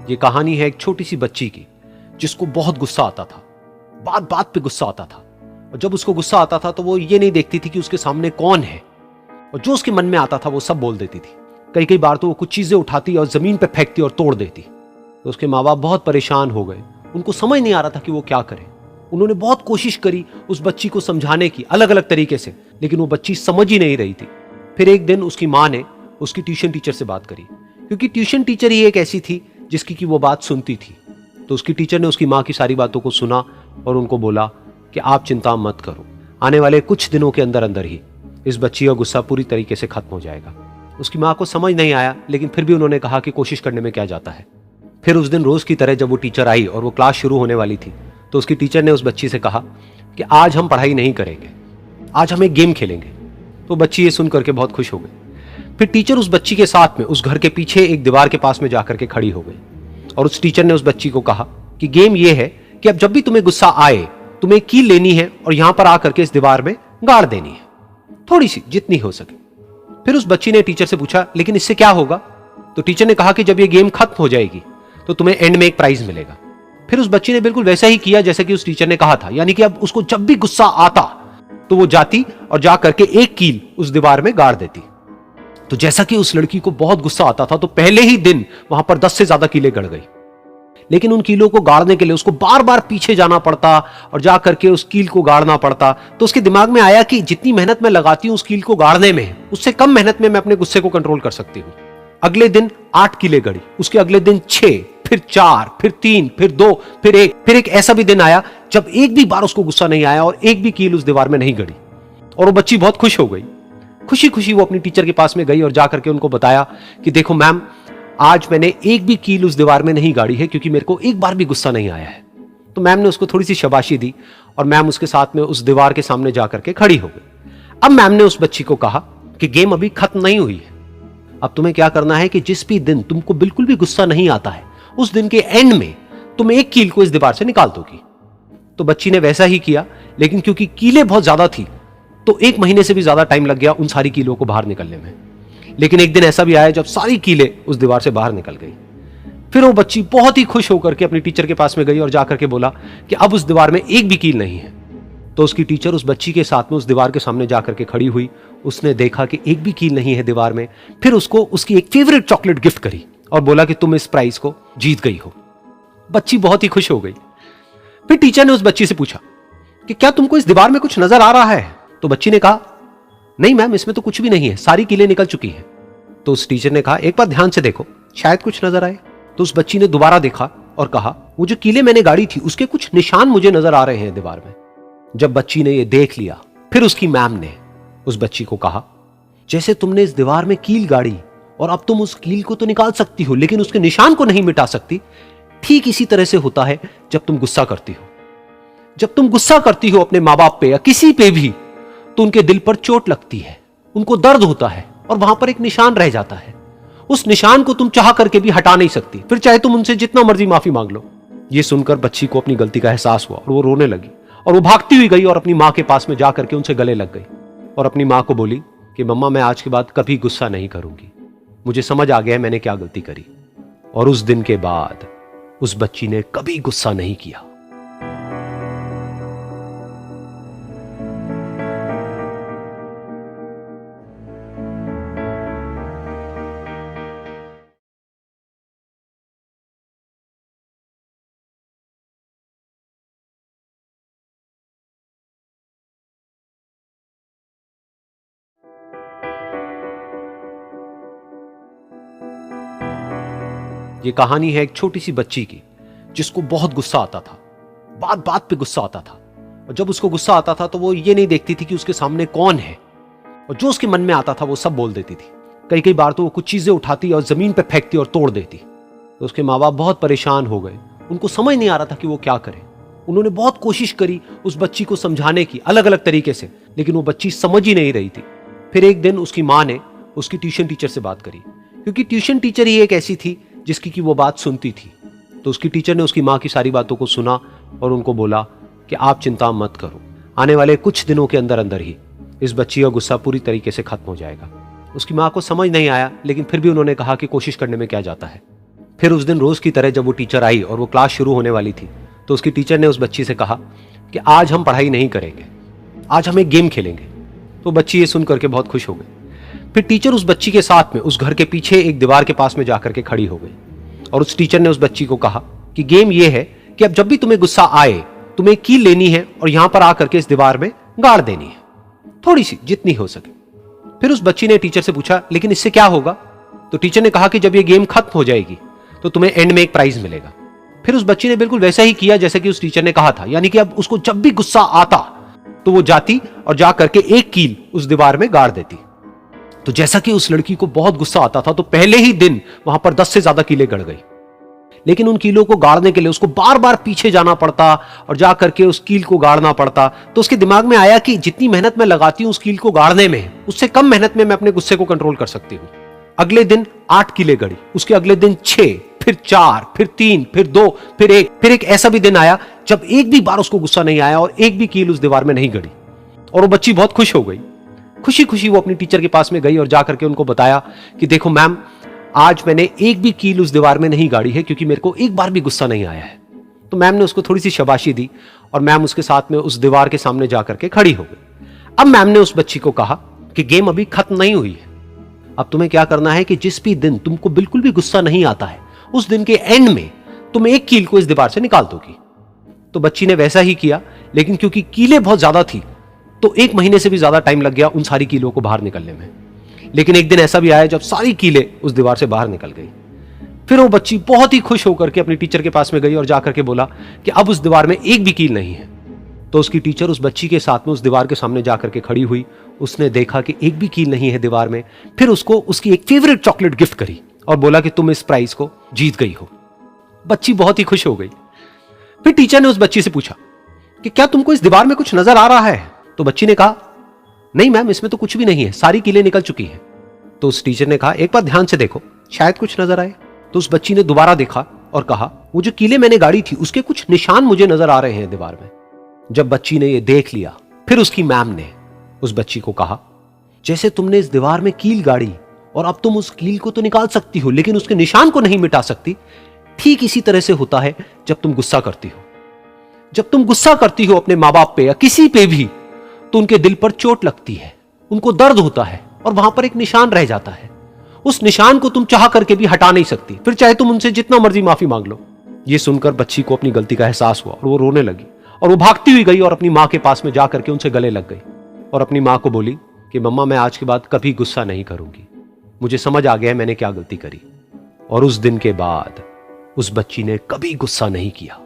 ये कहानी है एक छोटी सी बच्ची की जिसको बहुत गुस्सा आता था। बात बात पे गुस्सा आता था, और जब उसको गुस्सा आता था तो वो ये नहीं देखती थी कि उसके सामने कौन है, और जो उसके मन में आता था वो सब बोल देती थी। कई कई बार तो वो कुछ चीजें उठाती और जमीन पे फेंकती और तोड़ देती। तो उसके माँ बाप बहुत परेशान हो गए, उनको समझ नहीं आ रहा था कि वो क्या करे। उन्होंने बहुत कोशिश करी उस बच्ची को समझाने की अलग अलग तरीके से, लेकिन वो बच्ची समझ ही नहीं रही थी। फिर एक दिन उसकी माँ ने उसकी ट्यूशन टीचर से बात करी, क्योंकि ट्यूशन टीचर ही एक ऐसी थी जिसकी कि वो बात सुनती थी। तो उसकी टीचर ने उसकी माँ की सारी बातों को सुना और उनको बोला कि आप चिंता मत करो, आने वाले कुछ दिनों के अंदर अंदर ही इस बच्ची का गुस्सा पूरी तरीके से खत्म हो जाएगा। उसकी माँ को समझ नहीं आया, लेकिन फिर भी उन्होंने कहा कि कोशिश करने में क्या जाता है। फिर उस दिन रोज की तरह जब वो टीचर आई और वो क्लास शुरू होने वाली थी, तो उसकी टीचर ने उस बच्ची से कहा कि आज हम पढ़ाई नहीं करेंगे, आज हम एक गेम खेलेंगे। तो बच्ची ये सुन करके बहुत खुश हो गई। फिर टीचर उस बच्ची के साथ में उस घर के पीछे एक दीवार के पास में जाकर के खड़ी हो गई, और उस टीचर ने उस बच्ची को कहा कि गेम ये है कि अब जब भी तुम्हें गुस्सा आए, तुम्हें कील लेनी है और यहां पर आकर के इस दीवार में गाड़ देनी है, थोड़ी सी, जितनी हो सके। फिर उस बच्ची ने टीचर से पूछा, लेकिन इससे क्या होगा? तो टीचर ने कहा कि जब ये गेम खत्म हो जाएगी तो तुम्हें एंड में एक प्राइज मिलेगा। फिर उस बच्ची ने बिल्कुल वैसा ही किया जैसे कि उस टीचर ने कहा था, यानी कि अब उसको जब भी गुस्सा आता तो वो जाती और जा करके एक कील उस दीवार में गाड़ देती। तो जैसा कि उस लड़की को बहुत गुस्सा आता था, तो पहले ही दिन वहां पर 10 से ज्यादा कीलें गड़ गई। लेकिन उन कीलों को गाड़ने के लिए उसको बार बार पीछे जाना पड़ता और जा करके उस कील को गाड़ना पड़ता। तो उसके दिमाग में आया कि जितनी मेहनत मैं लगाती हूं उस कील को गाड़ने में, उससे कम मेहनत में मैं अपने गुस्से को कंट्रोल कर सकती हूं। अगले दिन 8 कीलें गड़ी, उसके अगले दिन 6, फिर 4, फिर 3, फिर 2, फिर 1। फिर एक ऐसा भी दिन आया जब एक भी बार उसको गुस्सा नहीं आया और एक भी कील उस दीवार में नहीं गड़ी, और वो बच्ची बहुत खुश हो गई। खुशी खुशी वो अपनी टीचर के पास में गई और जाकर के उनको बताया कि देखो मैम, आज मैंने एक भी कील उस दीवार में नहीं गाड़ी है, क्योंकि मेरे को एक बार भी गुस्सा नहीं आया है। तो मैम ने उसको थोड़ी सी शाबाशी दी और मैम उसके साथ में उस दीवार के सामने जाकर के खड़ी हो गई। अब मैम ने उस बच्ची को कहा कि गेम अभी खत्म नहीं हुई है, अब तुम्हें क्या करना है कि जिस भी दिन तुमको बिल्कुल भी गुस्सा नहीं आता है, उस दिन के एंड में तुम एक कील को इस दीवार से निकाल दोगी। तो बच्ची ने वैसा ही किया, लेकिन क्योंकि कीलें बहुत ज्यादा थी तो 1 महीने से भी ज्यादा टाइम लग गया उन सारी कीलों को बाहर निकलने में। लेकिन एक दिन ऐसा भी आया जब सारी कीलें उस दीवार से बाहर निकल गई। फिर वो बच्ची बहुत ही खुश होकर के अपनी टीचर के पास में गई और जाकर के बोला कि अब उस दीवार में एक भी कील नहीं है। तो उसकी टीचर उस बच्ची के साथ में उस दीवार के सामने जाकर के खड़ी हुई। उसने देखा कि एक भी कील नहीं है दीवार में। फिर उसको उसकी एक फेवरेट चॉकलेट गिफ्ट करी और बोला कि तुम इस प्राइज को जीत गई हो। बच्ची बहुत ही खुश हो गई। फिर टीचर ने उस बच्ची से पूछा कि क्या तुमको इस दीवार में कुछ नजर आ रहा है? तो बच्ची ने कहा, नहीं मैम, इसमें तो कुछ भी नहीं है, सारी कीलें निकल चुकी हैं। तो उस टीचर ने कहा, एक बार ध्यान से देखो, शायद कुछ नजर आए। तो उस बच्ची ने दोबारा देखा और कहा, वो जो कीलें मैंने गाड़ी थी उसके कुछ निशान मुझे नजर आ रहे हैं दीवार में। जब बच्ची ने ये देख लिया, फिर उसकी मैम ने उस बच्ची को कहा, जैसे तुमने इस दीवार में कील गाड़ी और अब तुम उस कील को तो निकाल सकती हो लेकिन उसके निशान को नहीं मिटा सकती, ठीक इसी तरह से होता है जब तुम गुस्सा करती हो। जब तुम गुस्सा करती हो अपने माँ बाप पे या किसी पे भी, तो उनके दिल पर चोट लगती है, उनको दर्द होता है और वहां पर एक निशान रह जाता है। उस निशान को तुम चाह करके भी हटा नहीं सकती, फिर चाहे तुम उनसे जितना मर्जी माफी मांग लो। यह सुनकर बच्ची को अपनी गलती का एहसास हुआ और वो रोने लगी, और वो भागती हुई गई और अपनी माँ के पास में जाकर के उनसे गले लग गई और अपनी माँ को बोली कि मम्मा, मैं आज के बाद कभी गुस्सा नहीं करूंगी, मुझे समझ आ गया है मैंने क्या गलती करी। और उस दिन के बाद उस बच्ची ने कभी गुस्सा नहीं किया। ये कहानी है एक छोटी सी बच्ची की जिसको बहुत गुस्सा आता था। बात बात पे गुस्सा आता था, और जब उसको गुस्सा आता था तो वो ये नहीं देखती थी कि उसके सामने कौन है, और जो उसके मन में आता था वो सब बोल देती थी। कई कई बार तो वो कुछ चीजें उठाती और जमीन पे फेंकती और तोड़ देती। तो उसके माँ बाप बहुत परेशान हो गए, उनको समझ नहीं आ रहा था कि वो क्या करे। उन्होंने बहुत कोशिश करी उस बच्ची को समझाने की अलग अलग तरीके से, लेकिन वो बच्ची समझ ही नहीं रही थी। फिर एक दिन उसकी माँ ने उसकी ट्यूशन टीचर से बात करी, क्योंकि ट्यूशन टीचर ही एक ऐसी थी जिसकी कि वो बात सुनती थी। तो उसकी टीचर ने उसकी माँ की सारी बातों को सुना और उनको बोला कि आप चिंता मत करो, आने वाले कुछ दिनों के अंदर अंदर ही इस बच्ची का गुस्सा पूरी तरीके से खत्म हो जाएगा। उसकी माँ को समझ नहीं आया, लेकिन फिर भी उन्होंने कहा कि कोशिश करने में क्या जाता है। फिर उस दिन रोज की तरह जब वो टीचर आई और वो क्लास शुरू होने वाली थी, तो उसकी टीचर ने उस बच्ची से कहा कि आज हम पढ़ाई नहीं करेंगे, आज हम एक गेम खेलेंगे। तो बच्ची ये सुन करके बहुत खुश हो गई। फिर टीचर उस बच्ची के साथ में उस घर के पीछे एक दीवार के पास में जाकर के खड़ी हो गई और उस टीचर ने उस बच्ची को कहा कि गेम ये है कि अब जब भी तुम्हें गुस्सा आए, तुम्हें कील लेनी है और यहां पर आकर के इस दीवार में गाड़ देनी है, थोड़ी सी, जितनी हो सके। फिर उस बच्ची ने टीचर से पूछा, लेकिन इससे क्या होगा? तो टीचर ने कहा कि जब ये गेम खत्म हो जाएगी तो तुम्हें एंड में एक प्राइज मिलेगा। फिर उस बच्ची ने बिल्कुल वैसा ही किया जैसे कि उस टीचर ने कहा था, यानी कि अब उसको जब भी गुस्सा आता तो वो जाती और जा करके एक कील उस दीवार में गाड़ देती। तो जैसा कि उस लड़की को बहुत गुस्सा आता था, तो पहले ही दिन वहां पर 10 से ज्यादा कीलें गड़ गई। लेकिन उन कीलों को गाड़ने के लिए उसको बार बार पीछे जाना पड़ता और जा करके उस कील को गाड़ना पड़ता। तो उसके दिमाग में आया कि जितनी मेहनत मैं लगाती हूं उस कील को गाड़ने में, उससे कम मेहनत में मैं अपने गुस्से को कंट्रोल कर सकती हूं। अगले दिन 8 कीलें गड़ी, उसके अगले दिन 6, फिर 4, फिर 3, फिर 2, फिर 1। फिर एक ऐसा भी दिन आया जब एक भी बार उसको गुस्सा नहीं आया और एक भी कील उस दीवार में नहीं गड़ी और वो बच्ची बहुत खुश हो गई। खुशी खुशी वो अपनी टीचर के पास में गई और जाकर के उनको बताया कि देखो मैम, आज मैंने एक भी कील उस दीवार में नहीं गाड़ी है क्योंकि मेरे को एक बार भी गुस्सा नहीं आया है। तो मैम ने उसको थोड़ी सी शाबाशी दी और मैम उसके साथ में उस दीवार के सामने जाकर के खड़ी हो गई। अब मैम ने उस बच्ची को कहा कि गेम अभी खत्म नहीं हुई है, अब तुम्हें क्या करना है कि जिस भी दिन तुमको बिल्कुल भी गुस्सा नहीं आता है, उस दिन के एंड में तुम एक कील को इस दीवार से निकाल दोगी। तो बच्ची ने वैसा ही किया, लेकिन क्योंकि कीलें बहुत ज्यादा थी तो 1 महीने से भी ज्यादा टाइम लग गया उन सारी कीलों को बाहर निकलने में। लेकिन एक दिन ऐसा भी आया जब सारी कीलें उस दीवार से बाहर निकल गई। फिर वो बच्ची बहुत ही खुश होकर के अपनी टीचर के पास में गई और जाकर के बोला कि अब उस दीवार में एक भी कील नहीं है। तो उसकी टीचर उस बच्ची के साथ में उस दीवार के सामने जाकर के खड़ी हुई। उसने देखा कि एक भी कील नहीं है दीवार में। फिर उसको उसकी एक फेवरेट चॉकलेट गिफ्ट करी और बोला कि तुम इस प्राइज को जीत गई हो। बच्ची बहुत ही खुश हो गई। फिर टीचर ने उस बच्ची से पूछा कि क्या तुमको इस दीवार में कुछ नजर आ रहा है? तो बच्ची ने कहा, नहीं मैम, इसमें तो कुछ भी नहीं है, सारी कीलें निकल चुकी हैं। तो उस टीचर ने कहा, एक बार ध्यान से देखो, शायद कुछ नजर आए। तो उस बच्ची ने दोबारा देखा और कहा, वो जो कीलें मैंने गाड़ी थी उसके कुछ निशान मुझे नजर आ रहे हैं दीवार में। जब बच्ची ने ये देख लिया, फिर उसकी मैम ने उस बच्ची को कहा, जैसे तुमने इस दीवार में कील गाड़ी और अब तुम उस कील को तो निकाल सकती हो लेकिन उसके निशान को नहीं मिटा सकती, ठीक इसी तरह से होता है जब तुम गुस्सा करती हो। जब तुम गुस्सा करती हो अपने माँ बाप पे या किसी पे भी, तो उनके दिल पर चोट लगती है, उनको दर्द होता है और वहां पर एक निशान रह जाता है। उस निशान को तुम चाह करके भी हटा नहीं सकती, फिर चाहे तुम उनसे जितना मर्जी माफी मांग लो। ये सुनकर बच्ची को अपनी गलती का एहसास हुआ और वो रोने लगी और वो भागती हुई गई और अपनी माँ के पास में जाकर के उनसे गले लग गई और अपनी माँ को बोली कि मम्मा, मैं आज के बाद कभी गुस्सा नहीं करूंगी, मुझे समझ आ गया है मैंने क्या गलती करी। और उस दिन के बाद उस बच्ची ने कभी गुस्सा नहीं किया।